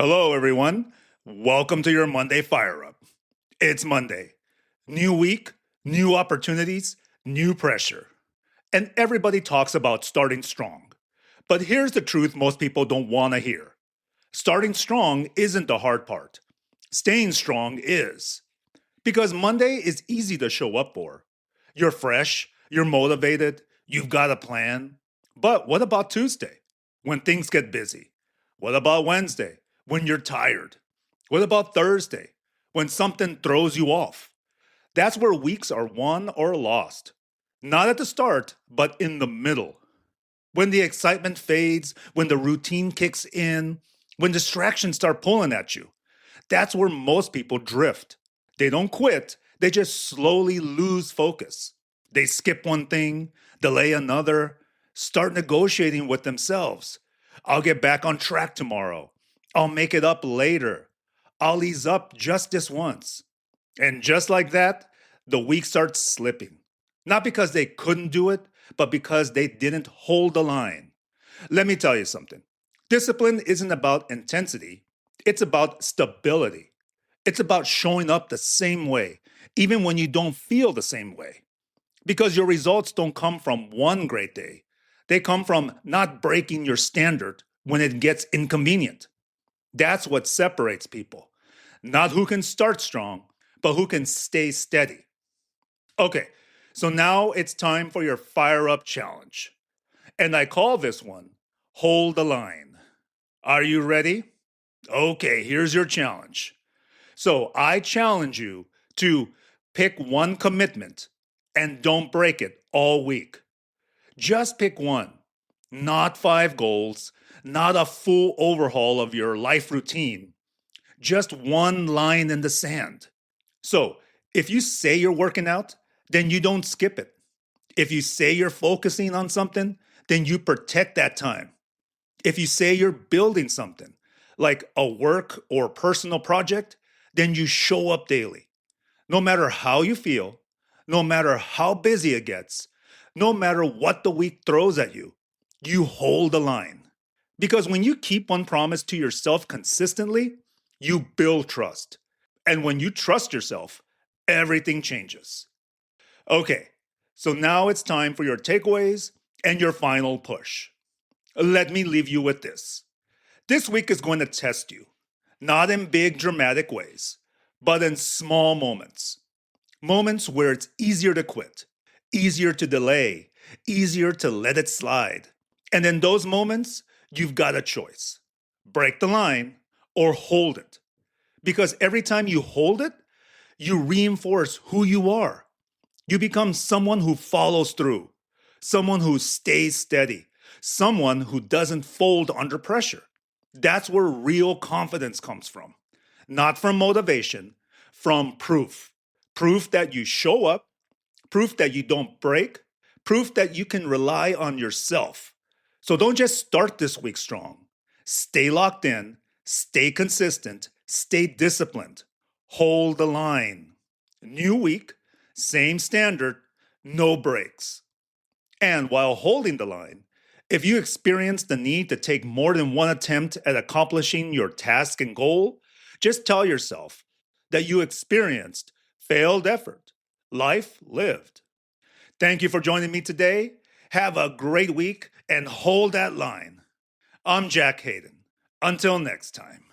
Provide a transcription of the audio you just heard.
Hello, everyone. Welcome to your Monday Fire Up. It's Monday. New week, new opportunities, new pressure. And everybody talks about starting strong. But here's the truth most people don't want to hear. Starting strong isn't the hard part. Staying strong is. Because Monday is easy to show up for. You're fresh, you're motivated, you've got a plan. But what about Tuesday, when things get busy? What about Wednesday, when you're tired? What about Thursday, when something throws you off? That's where weeks are won or lost. Not at the start, but in the middle. When the excitement fades, when the routine kicks in, when distractions start pulling at you, that's where most people drift. They don't quit, they just slowly lose focus. They skip one thing, delay another, start negotiating with themselves. I'll get back on track tomorrow. I'll make it up later. I'll ease up just this once. And just like that, the week starts slipping. Not because they couldn't do it, but because they didn't hold the line. Let me tell you something. Discipline isn't about intensity, it's about stability. It's about showing up the same way, even when you don't feel the same way. Because your results don't come from one great day, they come from not breaking your standard when it gets inconvenient. That's what separates people. Not who can start strong, but who can stay steady. Okay, so now it's time for your Fire Up Challenge. And I call this one Hold the Line. Are you ready? Okay, here's your challenge. So I challenge you to pick one commitment and don't break it all week. Just pick one, not 5 goals, not a full overhaul of your life routine, just one line in the sand. So if you say you're working out, then you don't skip it. If you say you're focusing on something, then you protect that time. If you say you're building something, like a work or personal project, then you show up daily. No matter how you feel, no matter how busy it gets, no matter what the week throws at you, you hold the line. Because when you keep one promise to yourself consistently, you build trust. And when you trust yourself, everything changes. Okay, so now it's time for your takeaways and your final push. Let me leave you with this. This week is going to test you, not in big dramatic ways, but in small moments. Moments where it's easier to quit, easier to delay, easier to let it slide. And in those moments, you've got a choice: break the line or hold it. Because every time you hold it, you reinforce who you are. You become someone who follows through, someone who stays steady, someone who doesn't fold under pressure. That's where real confidence comes from. Not from motivation, from proof. Proof that you show up, proof that you don't break, proof that you can rely on yourself. So don't just start this week strong. Stay locked in, stay consistent, stay disciplined. Hold the line. New week, same standard, no breaks. And while holding the line, if you experience the need to take more than one attempt at accomplishing your task and goal, just tell yourself that you experienced failed effort, life lived. Thank you for joining me today. Have a great week and hold that line. I'm Jack Hayden. Until next time.